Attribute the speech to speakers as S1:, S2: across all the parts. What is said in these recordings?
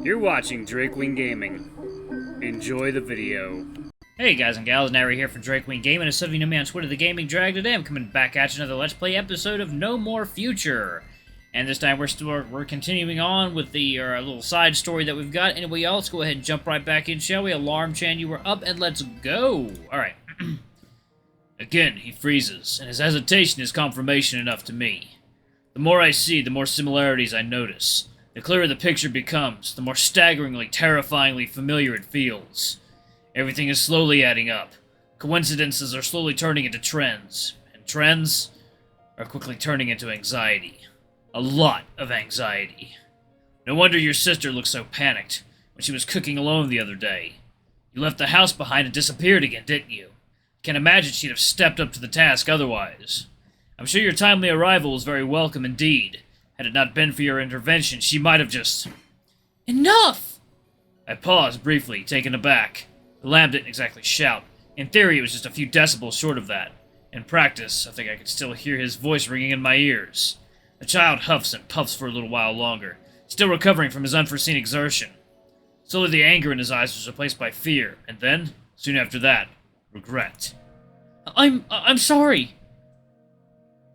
S1: You're watching Drakewing Gaming. Enjoy the video.
S2: Hey guys and gals, Nary here for Drakewing Gaming. As some of you know me on Twitter, The Gaming Drag. Today I'm coming back at you another Let's Play episode of No More Future. And this time we're continuing on with the little side story that we've got. Anyway, y'all, let's go ahead and jump right back in, shall we? Alarm Chan, you were up, and let's go! Alright. Again, he freezes, and his hesitation is confirmation enough to me. The more I see, the more similarities I notice. The clearer the picture becomes, the more staggeringly, terrifyingly familiar it feels. Everything is slowly adding up. Coincidences are slowly turning into trends, and trends are quickly turning into anxiety. A lot of anxiety. No wonder your sister looked so panicked when she was cooking alone the other day. You left the house behind and disappeared again, didn't you? Can't imagine she'd have stepped up to the task otherwise. I'm sure your timely arrival was very welcome indeed. Had it not been for your intervention, she might have just... Enough! I paused briefly, taken aback. The lamb didn't exactly shout. In theory, it was just a few decibels short of that. In practice, I think I could still hear his voice ringing in my ears. The child huffs and puffs for a little while longer, still recovering from his unforeseen exertion. Slowly the anger in his eyes was replaced by fear, and then, soon after that, regret. I'm sorry.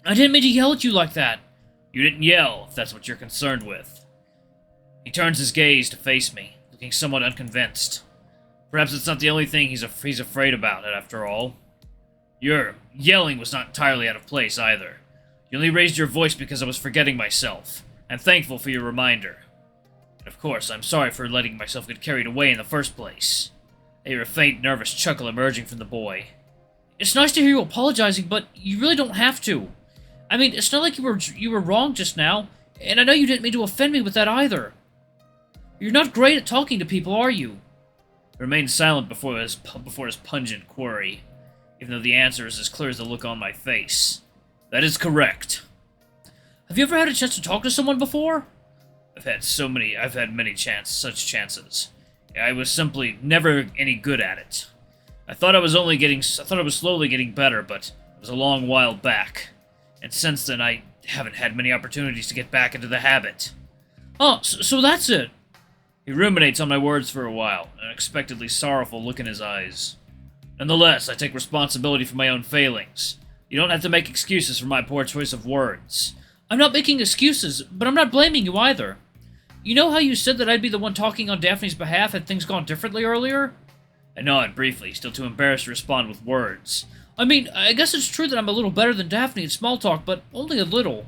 S2: I didn't mean to yell at you like that. You didn't yell, if that's what you're concerned with. He turns his gaze to face me, looking somewhat unconvinced. Perhaps it's not the only thing he's afraid about, after all. Your yelling was not entirely out of place, either. You only raised your voice because I was forgetting myself. I'm thankful for your reminder. And of course, I'm sorry for letting myself get carried away in the first place. I hear a faint, nervous chuckle emerging from the boy. It's nice to hear you apologizing, but you really don't have to. I mean, it's not like you were wrong just now, and I know you didn't mean to offend me with that either. You're not great at talking to people, are you? I remained silent before his pungent query, even though the answer is as clear as the look on my face. That is correct. Have you ever had a chance to talk to someone before? I've had many such chances. I was simply never any good at it. I thought I was slowly getting better, but it was a long while back. And since then, I haven't had many opportunities to get back into the habit. Oh, so that's it. He ruminates on my words for a while, an unexpectedly sorrowful look in his eyes. Nonetheless, I take responsibility for my own failings. You don't have to make excuses for my poor choice of words. I'm not making excuses, but I'm not blaming you either. You know how you said that I'd be the one talking on Daphne's behalf had things gone differently earlier? I nodded briefly, still too embarrassed to respond with words. I mean, I guess it's true that I'm a little better than Daphne at small talk, but only a little.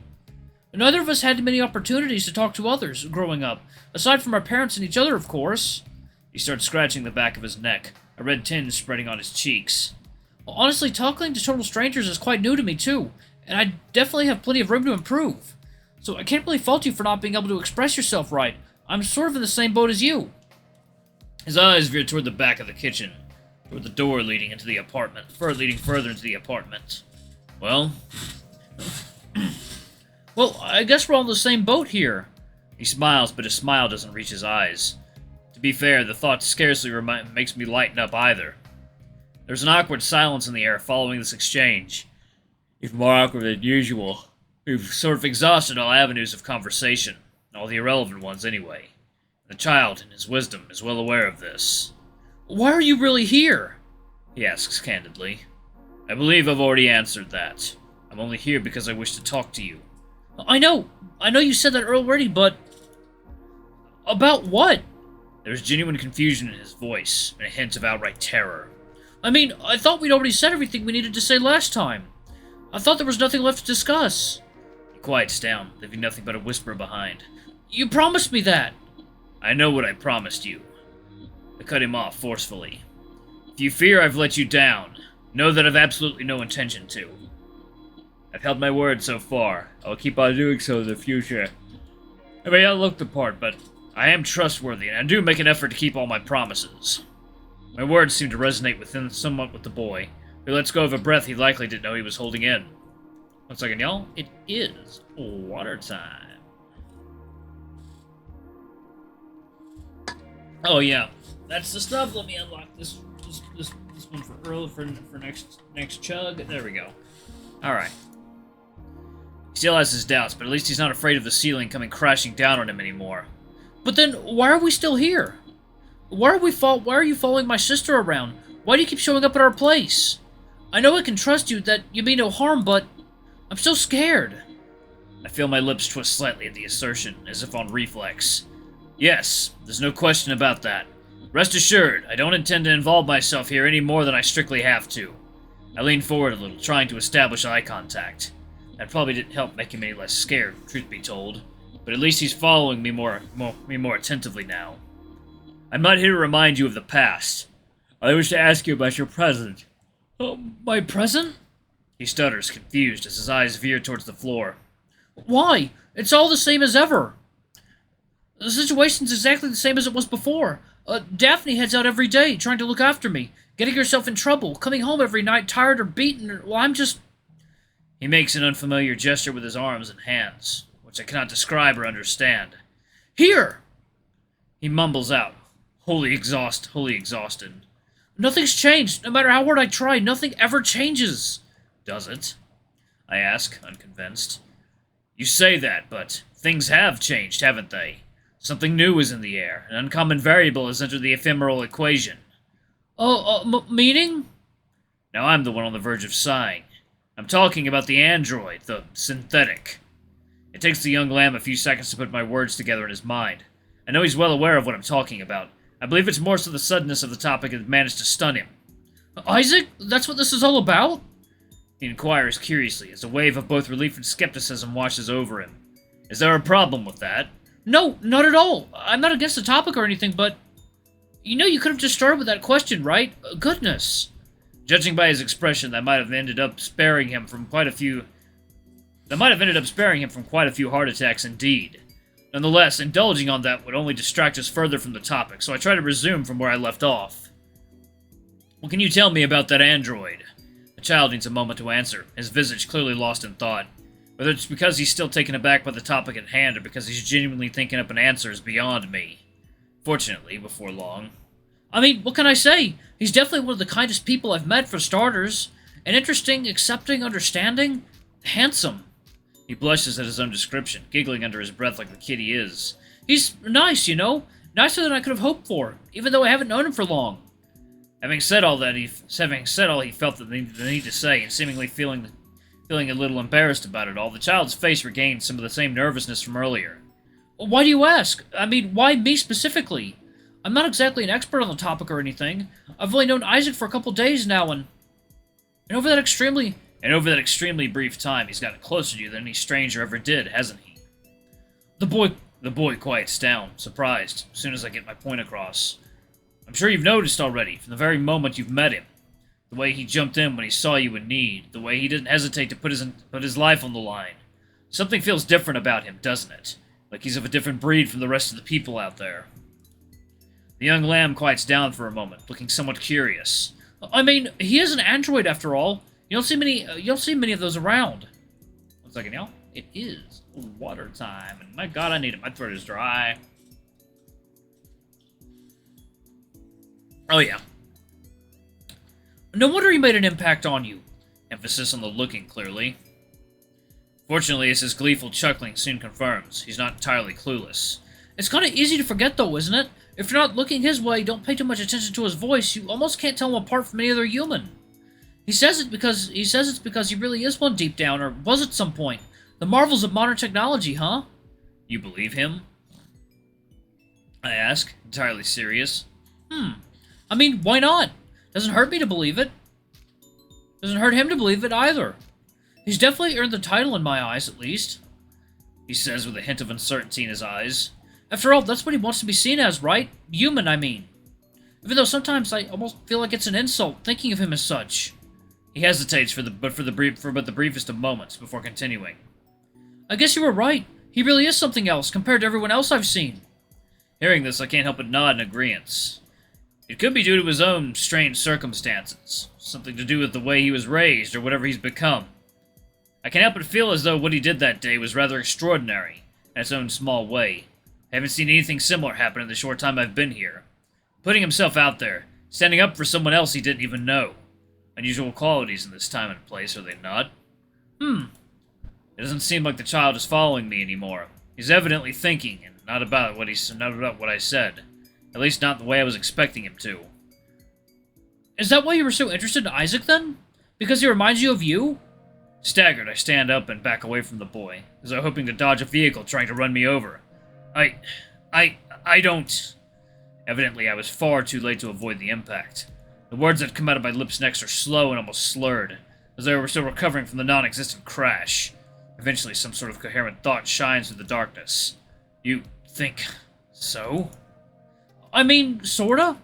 S2: Neither of us had many opportunities to talk to others growing up, aside from our parents and each other, of course. He started scratching the back of his neck, a red tinge spreading on his cheeks. Honestly, talking to total strangers is quite new to me, too, and I definitely have plenty of room to improve. So I can't really fault you for not being able to express yourself right. I'm sort of in the same boat as you. His eyes veered toward the back of the kitchen, toward the door leading into the apartment, leading further into the apartment. Well, I guess we're all in the same boat here. He smiles, but his smile doesn't reach his eyes. To be fair, the thought scarcely makes me lighten up either. There's an awkward silence in the air following this exchange. Even more awkward than usual. We've sort of exhausted all avenues of conversation, all the irrelevant ones anyway. The child, in his wisdom, is well aware of this. Why are you really here? He asks candidly. I believe I've already answered that. I'm only here because I wish to talk to you. I know you said that already, but... About what? There's genuine confusion in his voice, and a hint of outright terror. I mean, I thought we'd already said everything we needed to say last time. I thought there was nothing left to discuss. He quiets down, leaving nothing but a whisper behind. You promised me that! I know what I promised you. I cut him off forcefully. If you fear I've let you down, know that I've absolutely no intention to. I've held my word so far. I'll keep on doing so in the future. I may not look the part, but I am trustworthy, and I do make an effort to keep all my promises. My words seem to resonate somewhat with the boy, who lets go of a breath he likely didn't know he was holding in. 1 second, y'all. It is water time. Oh yeah, that's the stuff. Let me unlock this one for early for next chug. There we go. All right. He still has his doubts, but at least he's not afraid of the ceiling coming crashing down on him anymore. But then, why are we still here? Why are you following my sister around? Why do you keep showing up at our place? I know I can trust you, that you mean no harm, but I'm so scared. I feel my lips twist slightly at the assertion, as if on reflex. Yes, there's no question about that. Rest assured, I don't intend to involve myself here any more than I strictly have to. I lean forward a little, trying to establish eye contact. That probably didn't help make him any less scared, truth be told. But at least he's following me more attentively now. I'm not here to remind you of the past. I wish to ask you about your present. My present? He stutters, confused, as his eyes veer towards the floor. Why? It's all the same as ever. The situation's exactly the same as it was before. Daphne heads out every day, trying to look after me, getting herself in trouble, coming home every night tired or beaten, well, I'm just... He makes an unfamiliar gesture with his arms and hands, which I cannot describe or understand. Here! He mumbles out, wholly exhausted. Nothing's changed. No matter how hard I try, nothing ever changes. Does it? I ask, unconvinced. You say that, but things have changed, haven't they? Something new is in the air. An uncommon variable has entered the ephemeral equation. Meaning? Now I'm the one on the verge of sighing. I'm talking about the android, the synthetic. It takes the young lamb a few seconds to put my words together in his mind. I know he's well aware of what I'm talking about. I believe it's more so the suddenness of the topic that managed to stun him. Isaac? That's what this is all about? He inquires curiously, as a wave of both relief and skepticism washes over him. Is there a problem with that? No, not at all. I'm not against the topic or anything, but... You know you could have just started with that question, right? Goodness. Judging by his expression, that might have ended up sparing him from quite a few heart attacks indeed. Nonetheless, indulging on that would only distract us further from the topic, so I try to resume from where I left off. What can you tell me about that android? The child needs a moment to answer, his visage clearly lost in thought. Whether it's because he's still taken aback by the topic at hand, or because he's genuinely thinking up an answer is beyond me. Fortunately, before long. I mean, what can I say? He's definitely one of the kindest people I've met, for starters. An interesting, accepting, understanding, handsome. He blushes at his own description, giggling under his breath like the kid he is. He's nice, you know? Nicer than I could have hoped for, even though I haven't known him for long. Having said all he felt the need to say, and seemingly feeling a little embarrassed about it all, the child's face regained some of the same nervousness from earlier. Why do you ask? I mean, why me specifically? I'm not exactly an expert on the topic or anything. I've only known Isaac for a couple days now, and over that extremely brief time, he's gotten closer to you than any stranger ever did, hasn't he? The boy quiets down, surprised, as soon as I get my point across. I'm sure you've noticed already, from the very moment you've met him. The way he jumped in when he saw you in need, the way he didn't hesitate to put his life on the line. Something feels different about him, doesn't it? Like he's of a different breed from the rest of the people out there. The young lamb quiets down for a moment, looking somewhat curious. I mean, he is an android after all. You don't see many of those around. 1 second, y'all. It is water time, and my god, I need it. My throat is dry. Oh yeah. No wonder he made an impact on you. Emphasis on the looking, clearly. Fortunately, as his gleeful chuckling soon confirms, he's not entirely clueless. It's kind of easy to forget, though, isn't it? If you're not looking his way, don't pay too much attention to his voice, you almost can't tell him apart from any other human. He says it's because he really is one deep down, or was at some point. The marvels of modern technology, huh? You believe him? I ask, entirely serious. I mean, why not? Doesn't hurt me to believe it. Doesn't hurt him to believe it either. He's definitely earned the title in my eyes, at least. He says with a hint of uncertainty in his eyes. After all, that's what he wants to be seen as, right? Human, I mean. Even though sometimes I almost feel like it's an insult thinking of him as such. He hesitates for the briefest of moments before continuing. I guess you were right. He really is something else compared to everyone else I've seen. Hearing this, I can't help but nod in agreeance. It could be due to his own strange circumstances. Something to do with the way he was raised, or whatever he's become. I can't help but feel as though what he did that day was rather extraordinary, in its own small way. I haven't seen anything similar happen in the short time I've been here. Putting himself out there, standing up for someone else he didn't even know. Unusual qualities in this time and place, are they not? It doesn't seem like the child is following me anymore. He's evidently thinking, and Not about what I said. At least not the way I was expecting him to. Is that why you were so interested in Isaac, then? Because he reminds you of you? Staggered, I stand up and back away from the boy, as though hoping to dodge a vehicle trying to run me over. I don't... Evidently, I was far too late to avoid the impact. The words that come out of my lips next are slow and almost slurred, as though I were still recovering from the non-existent crash. Eventually, some sort of coherent thought shines through the darkness. You think so? I mean, sorta?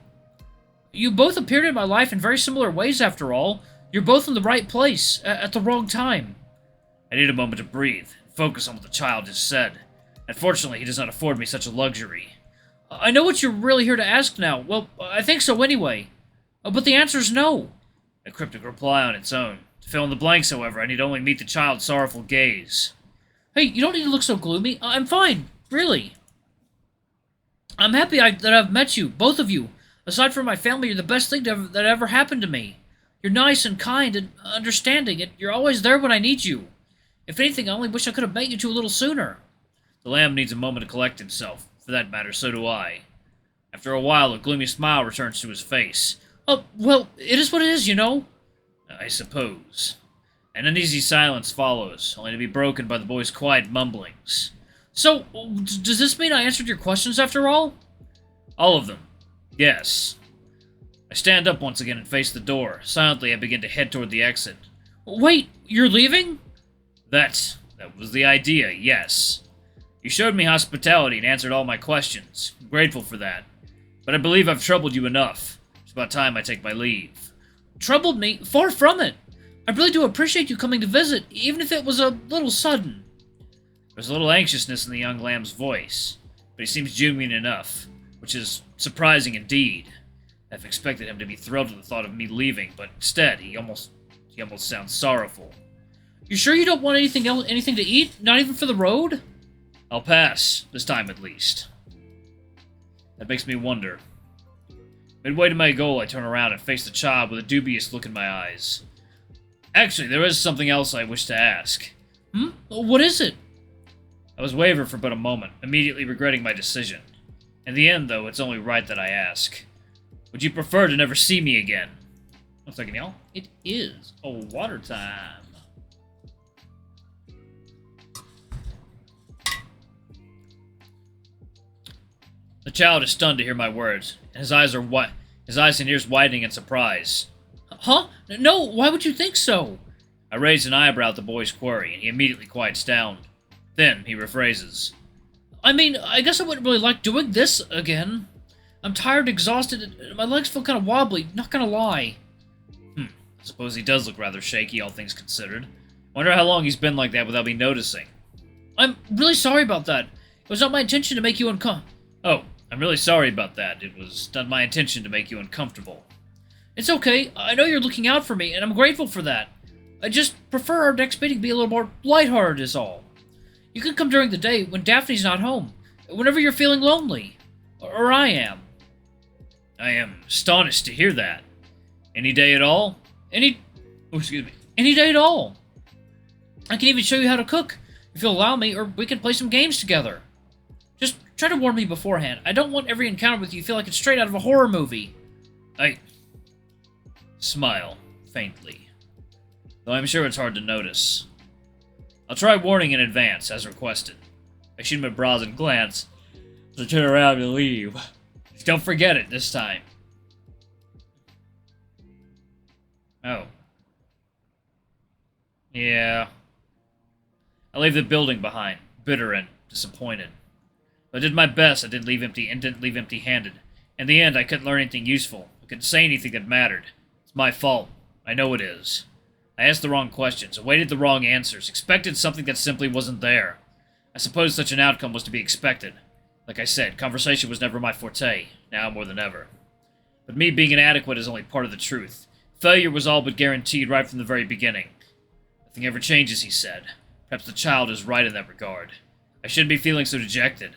S2: You both appeared in my life in very similar ways, after all. You're both in the right place, at the wrong time. I need a moment to breathe, and focus on what the child just said. Unfortunately, he does not afford me such a luxury. I know what you're really here to ask now. Well, I think so anyway. But the answer's no. A cryptic reply on its own. To fill in the blanks, however, I need only meet the child's sorrowful gaze. Hey, you don't need to look so gloomy. I'm fine, really. I'm happy that I've met you, both of you. Aside from my family, you're the best thing that ever happened to me. You're nice and kind and understanding, and you're always there when I need you. If anything, I only wish I could have met you two a little sooner. The lamb needs a moment to collect himself. For that matter, so do I. After a while, a gloomy smile returns to his face. Oh, well, it is what it is, you know. I suppose. An uneasy silence follows, only to be broken by the boy's quiet mumblings. So, does this mean I answered your questions after all? All of them. Yes. I stand up once again and face the door. Silently, I begin to head toward the exit. Wait, you're leaving? That was the idea, yes. You showed me hospitality and answered all my questions. I'm grateful for that. But I believe I've troubled you enough. It's about time I take my leave. Troubled me? Far from it. I really do appreciate you coming to visit, even if it was a little sudden. There's a little anxiousness in the young lamb's voice, but he seems genuine enough, which is surprising indeed. I've expected him to be thrilled at the thought of me leaving, but instead, he almost sounds sorrowful. You sure you don't want anything to eat? Not even for the road? I'll pass, this time at least. That makes me wonder. Midway to my goal, I turn around and face the child with a dubious look in my eyes. Actually, there is something else I wish to ask. What is it? I was waver for but a moment, immediately regretting my decision. In the end, though, it's only right that I ask. Would you prefer to never see me again? 1 second, y'all. It is water time. The child is stunned to hear my words, and his eyes and ears widening in surprise. Huh? No, why would you think so? I raise an eyebrow at the boy's query, and he immediately quiets down. Then he rephrases. I mean, I guess I wouldn't really like doing this again. I'm tired, exhausted, and my legs feel kind of wobbly, not gonna lie. I suppose he does look rather shaky, all things considered. Wonder how long he's been like that without me noticing. I'm really sorry about that. It was not my intention to make you Oh, I'm really sorry about that. It was not my intention to make you uncomfortable. It's okay. I know you're looking out for me, and I'm grateful for that. I just prefer our next meeting be a little more lighthearted is all. You can come during the day when Daphne's not home, whenever you're feeling lonely. Or I am. I am astonished to hear that. Any day at all? Any day at all. I can even show you how to cook, if you'll allow me, or we can play some games together. Just try to warn me beforehand. I don't want every encounter with you to feel like it's straight out of a horror movie. I smile faintly, though I'm sure it's hard to notice. I'll try warning in advance, as requested. I shoot him a brazen glance, as I turn around and leave. Just don't forget it this time. Oh. Yeah. I leave the building behind, bitter and disappointed. I did my best. I didn't leave empty-handed. In the end, I couldn't learn anything useful. I couldn't say anything that mattered. It's my fault. I know it is. I asked the wrong questions, awaited the wrong answers, expected something that simply wasn't there. I suppose such an outcome was to be expected. Like I said, conversation was never my forte, now more than ever. But me being inadequate is only part of the truth. Failure was all but guaranteed right from the very beginning. Nothing ever changes, he said. Perhaps the child is right in that regard. I shouldn't be feeling so dejected.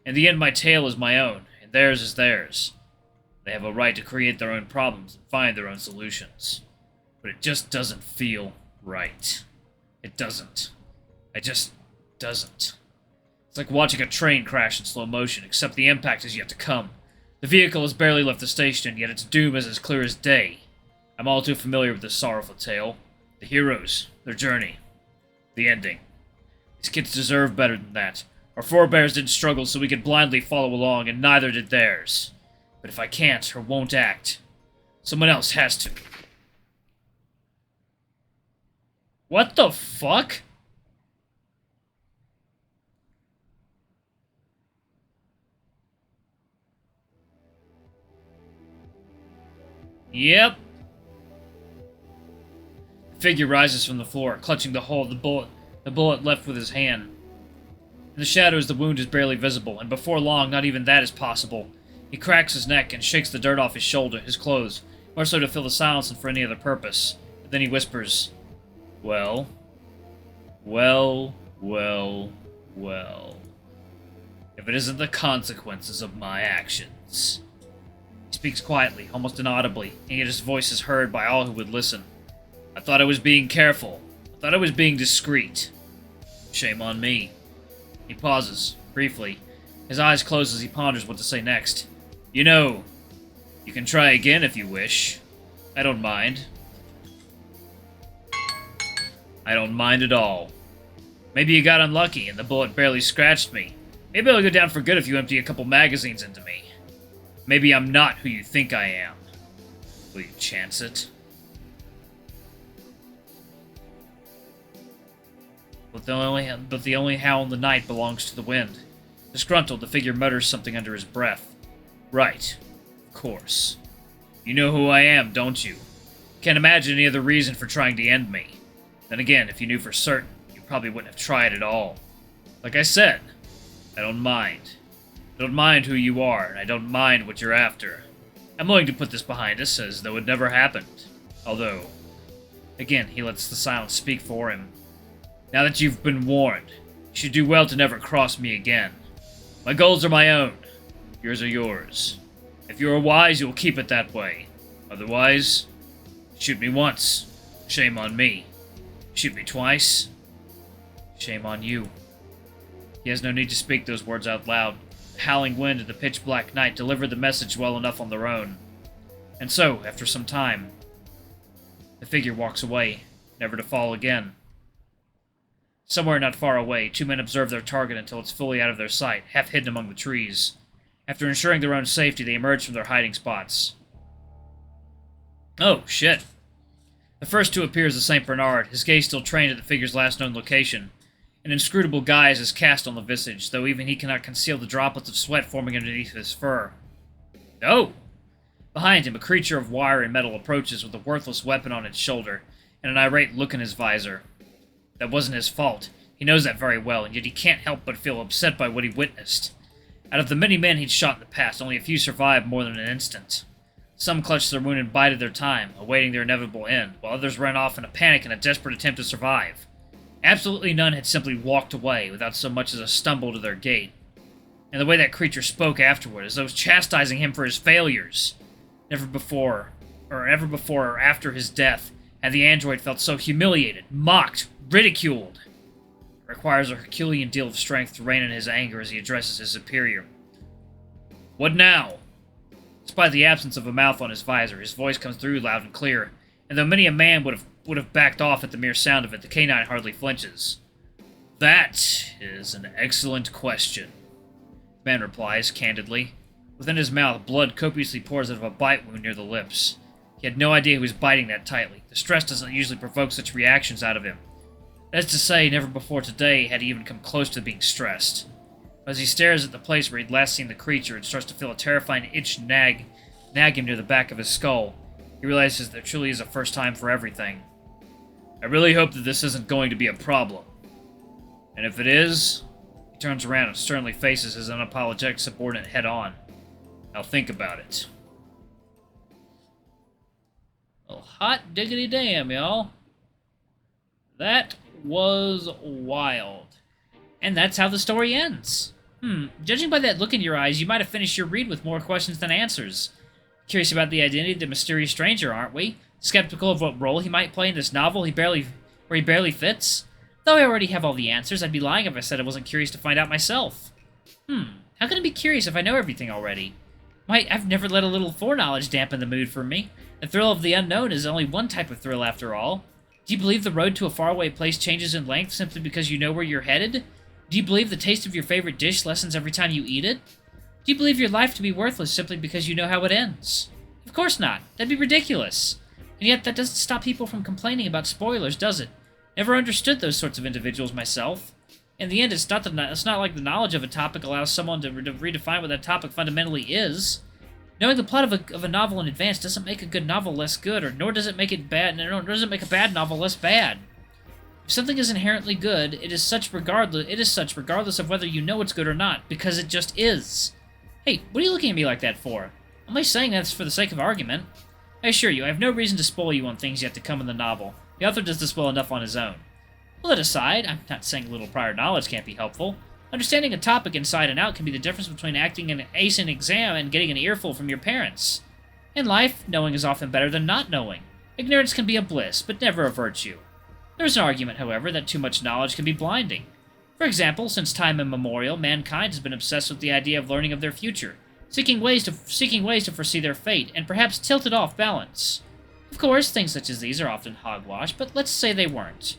S2: In the end, my tale is my own, and theirs is theirs. They have a right to create their own problems and find their own solutions. But it just doesn't feel right. It doesn't. It just doesn't. It's like watching a train crash in slow motion, except the impact is yet to come. The vehicle has barely left the station, yet its doom is as clear as day. I'm all too familiar with this sorrowful tale. The heroes, their journey, the ending. These kids deserve better than that. Our forebears didn't struggle so we could blindly follow along, and neither did theirs. But if I can't or won't act, someone else has to. What the fuck? Yep. The figure rises from the floor, clutching the hole of the bullet left with his hand. In the shadows, the wound is barely visible, and before long, not even that is possible. He cracks his neck and shakes the dirt off his clothes, more so to fill the silence than for any other purpose. But then he whispers, well, well, well, well. If it isn't the consequences of my actions. He speaks quietly, almost inaudibly, and yet his voice is heard by all who would listen. I thought I was being careful. I thought I was being discreet. Shame on me. He pauses, briefly. His eyes close as he ponders what to say next. You know, you can try again if you wish. I don't mind. I don't mind at all. Maybe you got unlucky and the bullet barely scratched me. Maybe I'll go down for good if you empty a couple magazines into me. Maybe I'm not who you think I am. Will you chance it? But the only howl in the night belongs to the wind. Disgruntled, the figure mutters something under his breath. Right. Of course. You know who I am, don't you? Can't imagine any other reason for trying to end me. Then again, if you knew for certain, you probably wouldn't have tried at all. Like I said, I don't mind. I don't mind who you are, and I don't mind what you're after. I'm willing to put this behind us as though it never happened. Although, again, he lets the silence speak for him. Now that you've been warned, you should do well to never cross me again. My goals are my own. Yours are yours. If you are wise, you will keep it that way. Otherwise, shoot me once. Shame on me. Shoot me twice. Shame on you. He has no need to speak those words out loud. The howling wind and the pitch-black night delivered the message well enough on their own. And so, after some time, the figure walks away, never to fall again. Somewhere not far away, two men observe their target until it's fully out of their sight, half hidden among the trees. After ensuring their own safety, they emerge from their hiding spots. Oh, shit. The first to appear is the St. Bernard, his gaze still trained at the figure's last known location. An inscrutable guise is cast on the visage, though even he cannot conceal the droplets of sweat forming underneath his fur. Oh! Behind him, a creature of wire and metal approaches with a worthless weapon on its shoulder, and an irate look in his visor. That wasn't his fault. He knows that very well, and yet he can't help but feel upset by what he witnessed. Out of the many men he'd shot in the past, only a few survived more than an instant. Some clutched their wound and bided their time, awaiting their inevitable end, while others ran off in a panic in a desperate attempt to survive. Absolutely none had simply walked away without so much as a stumble to their gait. And the way that creature spoke afterward, as though chastising him for his failures. Never before or after his death, had the android felt so humiliated, mocked, ridiculed. It requires a Herculean deal of strength to rein in his anger as he addresses his superior. What now? Despite the absence of a mouth on his visor, his voice comes through loud and clear, and though many a man would have backed off at the mere sound of it, the canine hardly flinches. That is an excellent question, the man replies, candidly. Within his mouth, blood copiously pours out of a bite wound near the lips. He had no idea he was biting that tightly. The stress doesn't usually provoke such reactions out of him. That is to say, never before today had he even come close to being stressed. As he stares at the place where he'd last seen the creature and starts to feel a terrifying itch nag him near the back of his skull, he realizes there truly is a first time for everything. I really hope that this isn't going to be a problem. And if it is, he turns around and sternly faces his unapologetic subordinate head on. I'll think about it. Well, hot diggity damn, y'all. That was wild. And that's how the story ends. Judging by that look in your eyes, you might have finished your read with more questions than answers. Curious about the identity of the mysterious stranger, aren't we? Skeptical of what role he might play in this novel where he barely fits? Though I already have all the answers, I'd be lying if I said I wasn't curious to find out myself. How can I be curious if I know everything already? Why, I've never let a little foreknowledge dampen the mood for me. The thrill of the unknown is only one type of thrill after all. Do you believe the road to a faraway place changes in length simply because you know where you're headed? Do you believe the taste of your favorite dish lessens every time you eat it? Do you believe your life to be worthless simply because you know how it ends? Of course not. That'd be ridiculous. And yet that doesn't stop people from complaining about spoilers, does it? Never understood those sorts of individuals myself. In the end, it's not like the knowledge of a topic allows someone to redefine what that topic fundamentally is. Knowing the plot of a novel in advance doesn't make a good novel less good, nor does it make it bad, nor does it make a bad novel less bad. If something is inherently good, it is such regardless of whether you know it's good or not, because it just is. Hey, what are you looking at me like that for? I'm only saying that's for the sake of argument. I assure you, I have no reason to spoil you on things yet to come in the novel. The author does this well enough on his own. Well, that aside, I'm not saying a little prior knowledge can't be helpful. Understanding a topic inside and out can be the difference between acting an ace in an exam and getting an earful from your parents. In life, knowing is often better than not knowing. Ignorance can be a bliss, but never a virtue. There is an argument, however, that too much knowledge can be blinding. For example, since time immemorial, mankind has been obsessed with the idea of learning of their future, seeking ways to foresee their fate, and perhaps tilted off balance. Of course, things such as these are often hogwash, but let's say they weren't.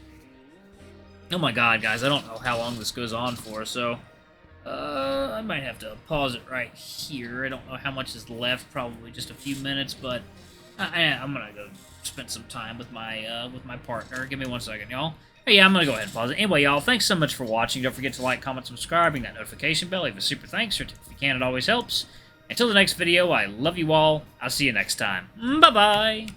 S2: Oh my god, guys, I don't know how long this goes on for, so... I might have to pause it right here. I don't know how much is left, probably just a few minutes, but... I'm gonna go spend some time with my partner. Give me 1 second, y'all. Hey, yeah, I'm gonna go ahead and pause it. Anyway, y'all, thanks so much for watching. Don't forget to like, comment, subscribe, ring that notification bell, leave a super thanks, or if you can, it always helps. Until the next video, I love you all. I'll see you next time. Bye-bye!